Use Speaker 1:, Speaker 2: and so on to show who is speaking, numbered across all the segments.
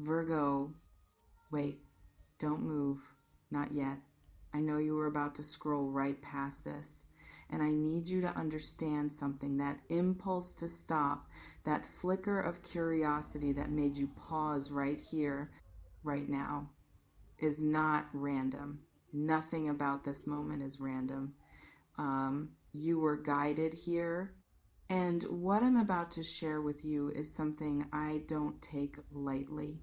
Speaker 1: Virgo, wait, don't move. Not yet. I know you were about to scroll right past this. And I need you to understand something. That impulse to stop, that flicker of curiosity that made you pause right here, right now, is not random. Nothing about this moment is random. You were guided here. And what I'm about to share with you is something I don't take lightly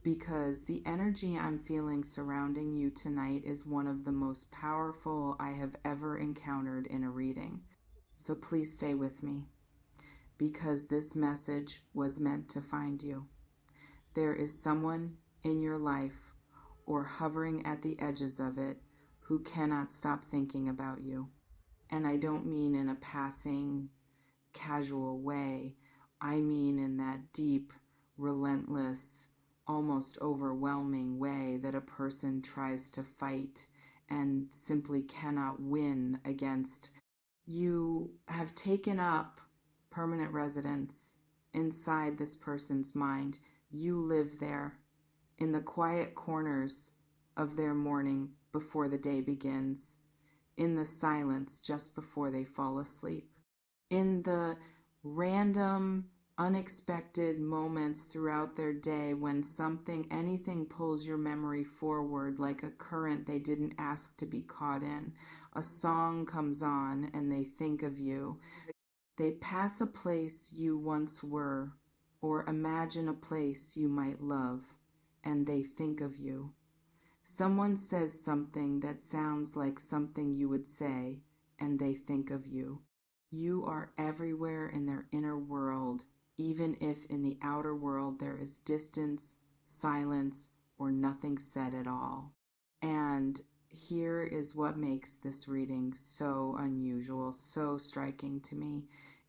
Speaker 1: because the energy I'm feeling surrounding you tonight is one of the most powerful I have ever encountered in a reading. So please stay with me because this message was meant to find you. There is someone in your life or hovering at the edges of it who cannot stop thinking about you. And I don't mean in a passing, casual way. I mean in that deep, relentless, almost overwhelming way that a person tries to fight and simply cannot win against. You have taken up permanent residence inside this person's mind. You live there in the quiet corners of their morning before the day begins, in the silence just before they fall asleep, in the random, unexpected moments throughout their day when anything pulls your memory forward like a current they didn't ask to be caught in. A song comes on and they think of you. They pass a place you once were, or imagine a place you might love, and they think of you. Someone says something that sounds like something you would say, and they think of you. You are everywhere in their inner world, even if in the outer world there is distance, silence, or nothing said at all. And here is what makes this reading so unusual, so striking to me.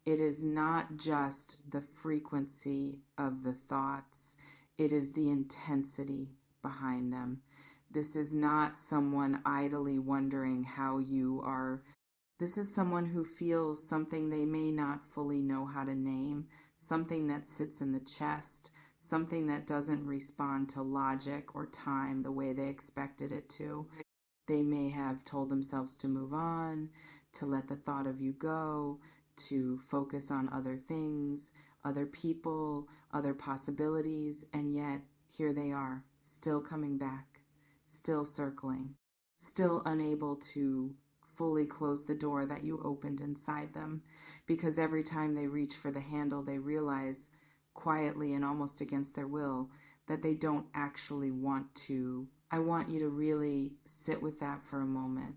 Speaker 1: It is not just the frequency of the thoughts, it is the intensity behind them. This is not someone idly wondering how you are. This is someone who feels something they may not fully know how to name, something that sits in the chest, something that doesn't respond to logic or time the way they expected it to. They may have told themselves to move on, to let the thought of you go, to focus on other things, other people, other possibilities, and yet here they are, still coming back, still circling, still unable to fully close the door that you opened inside them, because every time they reach for the handle, they realize quietly and almost against their will that they don't actually want to. I want you to really sit with that for a moment,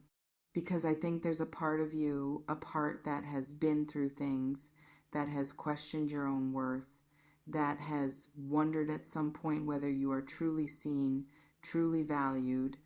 Speaker 1: because I think there's a part of you, a part that has been through things, that has questioned your own worth, that has wondered at some point whether you are truly seen, truly valued,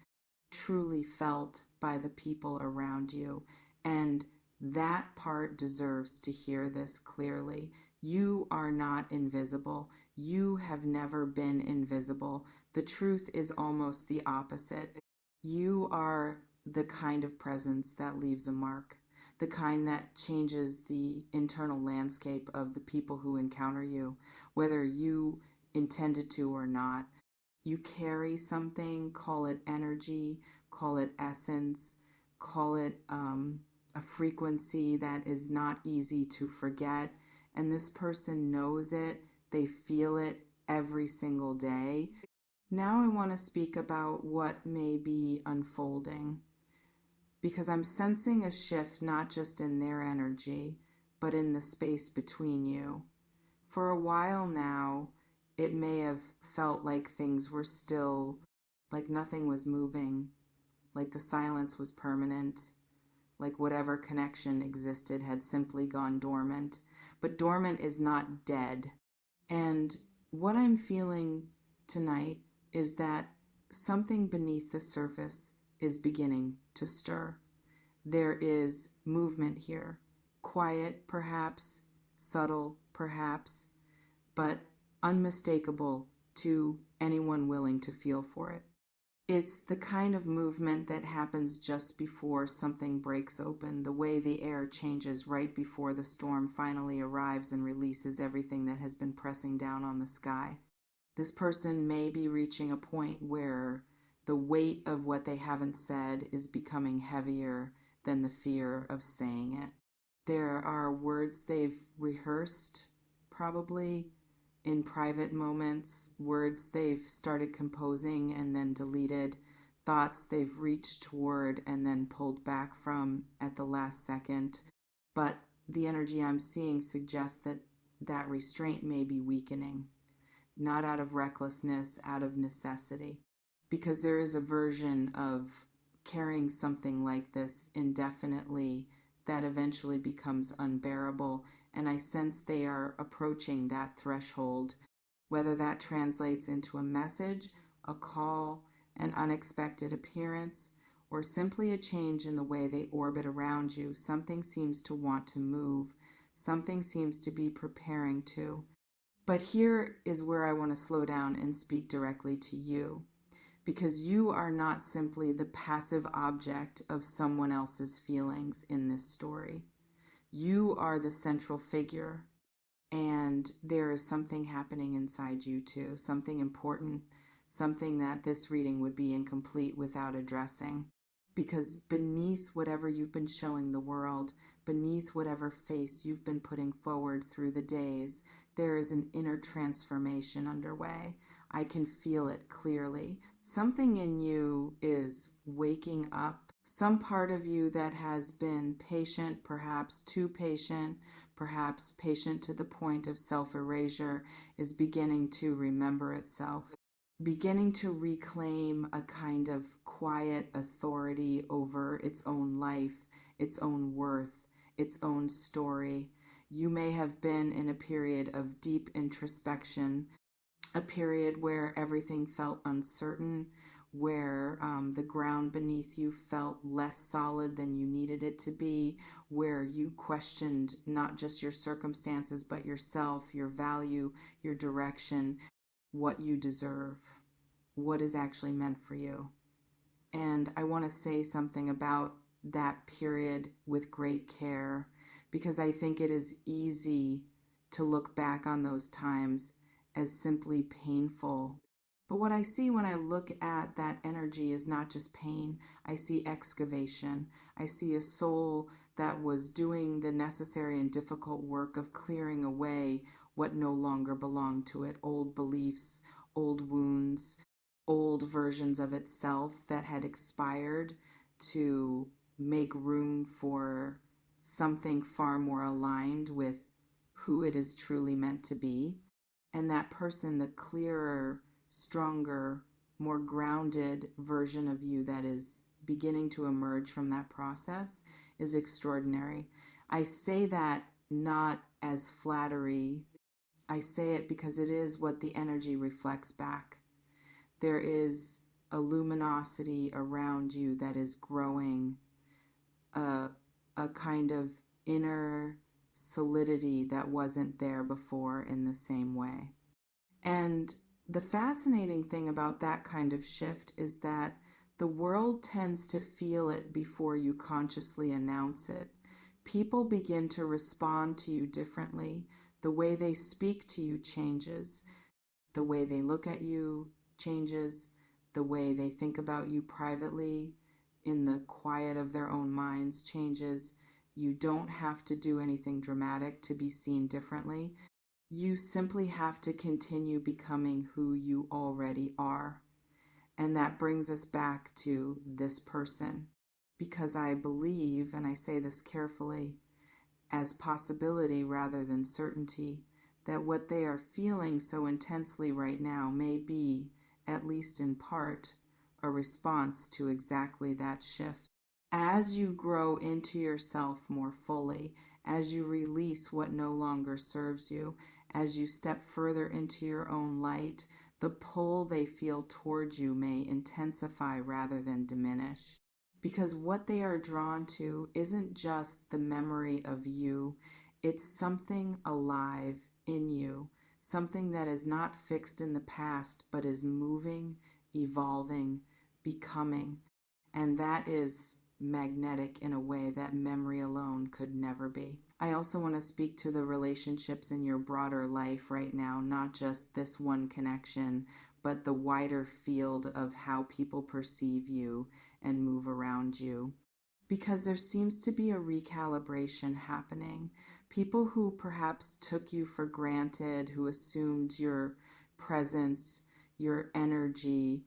Speaker 1: truly felt by the people around you. And that part deserves to hear this clearly. You are not invisible. You have never been invisible. The truth is almost the opposite. You are the kind of presence that leaves a mark, the kind that changes the internal landscape of the people who encounter you, whether you intended to or not. You carry something, call it energy, call it essence, call it a frequency that is not easy to forget. And this person knows it, they feel it every single day. Now I want to speak about what may be unfolding, because I'm sensing a shift not just in their energy, but in the space between you. For a while now, it may have felt like things were still, like nothing was moving, like the silence was permanent, like whatever connection existed had simply gone dormant. But dormant is not dead. And what I'm feeling tonight is that something beneath the surface is beginning to stir. There is movement here, quiet perhaps, subtle perhaps, but unmistakable to anyone willing to feel for it. It's the kind of movement that happens just before something breaks open, the way the air changes right before the storm finally arrives and releases everything that has been pressing down on the sky. This person may be reaching a point where the weight of what they haven't said is becoming heavier than the fear of saying it. There are words they've rehearsed, probably in private moments, words they've started composing and then deleted, thoughts they've reached toward and then pulled back from at the last second. But the energy I'm seeing suggests that that restraint may be weakening, not out of recklessness, out of necessity. Because there is a version of carrying something like this indefinitely that eventually becomes unbearable. And I sense they are approaching that threshold, whether that translates into a message, a call, an unexpected appearance, or simply a change in the way they orbit around you. Something seems to want to move. Something seems to be preparing to. But here is where I want to slow down and speak directly to you, because you are not simply the passive object of someone else's feelings in this story. You are the central figure, and there is something happening inside you too, something important, something that this reading would be incomplete without addressing. Because beneath whatever you've been showing the world, beneath whatever face you've been putting forward through the days, there is an inner transformation underway. I can feel it clearly. Something in you is waking up. Some part of you that has been patient, perhaps too patient, perhaps patient to the point of self-erasure, is beginning to remember itself, beginning to reclaim a kind of quiet authority over its own life, its own worth, its own story. You may have been in a period of deep introspection, a period where everything felt uncertain, where the ground beneath you felt less solid than you needed it to be, where you questioned not just your circumstances, but yourself, your value, your direction, what you deserve, what is actually meant for you. And I want to say something about that period with great care, because I think it is easy to look back on those times as simply painful. But what I see when I look at that energy is not just pain. I see excavation. I see a soul that was doing the necessary and difficult work of clearing away what no longer belonged to it, old beliefs, old wounds, old versions of itself that had expired, to make room for something far more aligned with who it is truly meant to be. And that person, the clearer, stronger, more grounded version of you that is beginning to emerge from that process, is extraordinary. I say that not as flattery. I say it because it is what the energy reflects back. There is a luminosity around you that is growing, a kind of inner solidity that wasn't there before in the same way. And the fascinating thing about that kind of shift is that the world tends to feel it before you consciously announce it. People begin to respond to you differently. The way they speak to you changes. The way they look at you changes. The way they think about you privately, in the quiet of their own minds, changes. You don't have to do anything dramatic to be seen differently. You simply have to continue becoming who you already are. And that brings us back to this person. Because I believe, and I say this carefully, as possibility rather than certainty, that what they are feeling so intensely right now may be, at least in part, a response to exactly that shift. As you grow into yourself more fully, as you release what no longer serves you, as you step further into your own light, the pull they feel towards you may intensify rather than diminish. Because what they are drawn to isn't just the memory of you, it's something alive in you, something that is not fixed in the past, but is moving, evolving, becoming. And that is magnetic in a way that memory alone could never be. I also want to speak to the relationships in your broader life right now, not just this one connection, but the wider field of how people perceive you and move around you. Because there seems to be a recalibration happening. People who perhaps took you for granted, who assumed your presence, your energy,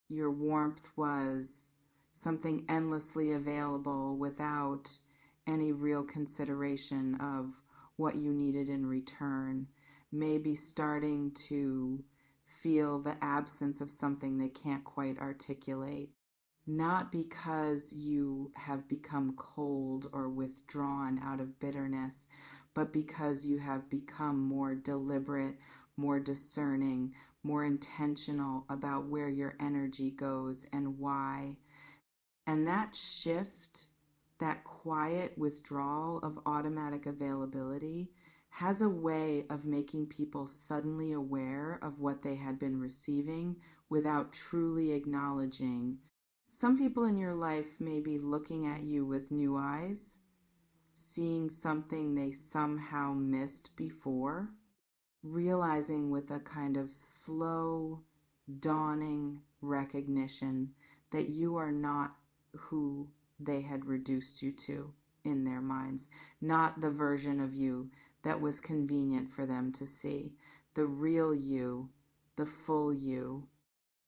Speaker 1: your warmth was something endlessly available without any real consideration of what you needed in return, may be starting to feel the absence of something they can't quite articulate. Not because you have become cold or withdrawn out of bitterness, but because you have become more deliberate, more discerning, more intentional about where your energy goes and why. And that shift, that quiet withdrawal of automatic availability, has a way of making people suddenly aware of what they had been receiving without truly acknowledging. Some people in your life may be looking at you with new eyes, seeing something they somehow missed before, realizing with a kind of slow, dawning recognition that you are not who they had reduced you to in their minds, not the version of you that was convenient for them to see, the real you, the full you,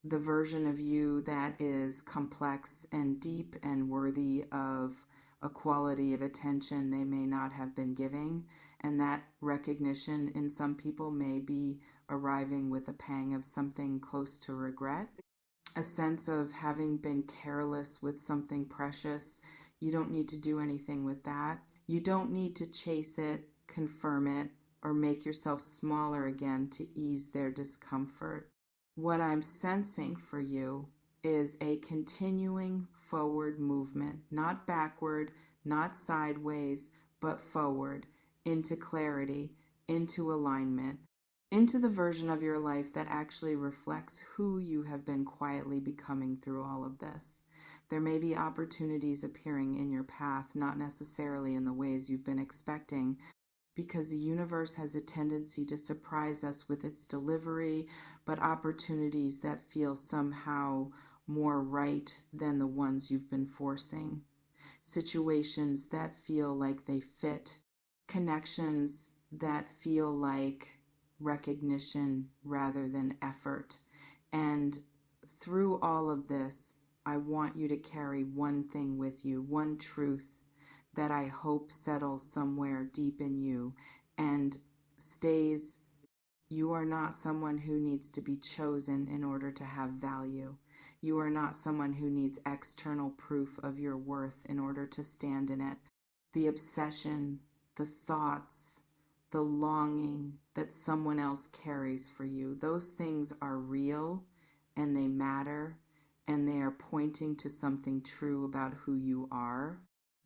Speaker 1: the version of you that is complex and deep and worthy of a quality of attention they may not have been giving. And that recognition in some people may be arriving with a pang of something close to regret, a sense of having been careless with something precious. You don't need to do anything with that. You don't need to chase it, confirm it, or make yourself smaller again to ease their discomfort. What I'm sensing for you is a continuing forward movement, not backward, not sideways, but forward, into clarity, into alignment, into the version of your life that actually reflects who you have been quietly becoming through all of this. There may be opportunities appearing in your path, not necessarily in the ways you've been expecting, because the universe has a tendency to surprise us with its delivery, but opportunities that feel somehow more right than the ones you've been forcing. Situations that feel like they fit, connections that feel like recognition rather than effort. And through all of this, I want you to carry one thing with you, one truth that I hope settles somewhere deep in you and stays. You are not someone who needs to be chosen in order to have value. You are not someone who needs external proof of your worth in order to stand in it. The obsession, the thoughts, the longing that someone else carries for you, those things are real and they matter and they are pointing to something true about who you are,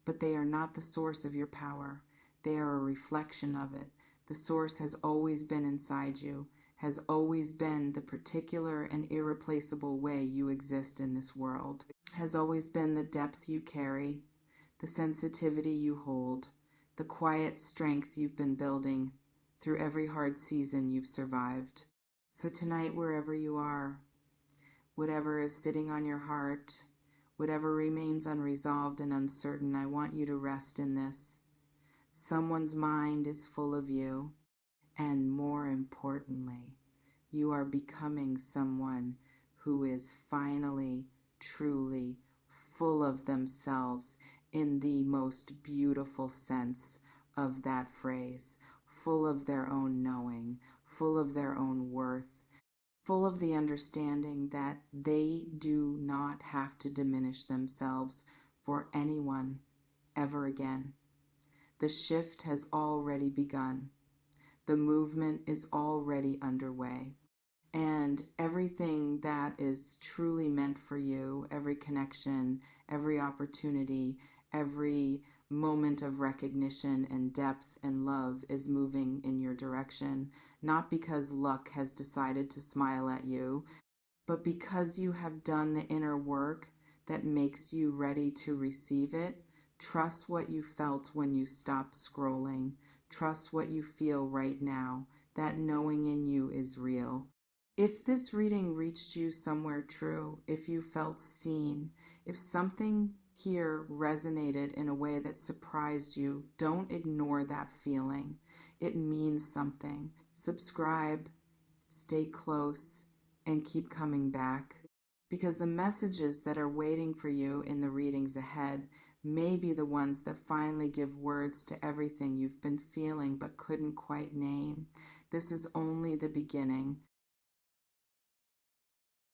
Speaker 1: but they are not the source of your power. They are a reflection of it. The source has always been inside you, has always been the particular and irreplaceable way you exist in this world, has always been the depth you carry, the sensitivity you hold, the quiet strength you've been building through every hard season you've survived. So tonight, wherever you are, whatever is sitting on your heart, whatever remains unresolved and uncertain, I want you to rest in this. Someone's mind is full of you, and more importantly, you are becoming someone who is finally, truly full of themselves in the most beautiful sense of that phrase, full of their own knowing, full of their own worth, full of the understanding that they do not have to diminish themselves for anyone ever again. The shift has already begun. The movement is already underway. And everything that is truly meant for you, every connection, every opportunity, every moment of recognition and depth and love is moving in your direction, not because luck has decided to smile at you, but because you have done the inner work that makes you ready to receive it, Trust what you felt when you stopped scrolling. Trust what you feel right now. That knowing in you is real. If this reading reached you somewhere true, if you felt seen, if something here resonated in a way that surprised you, don't ignore that feeling. It means something. Subscribe, stay close, and keep coming back. Because the messages that are waiting for you in the readings ahead may be the ones that finally give words to everything you've been feeling but couldn't quite name. This is only the beginning.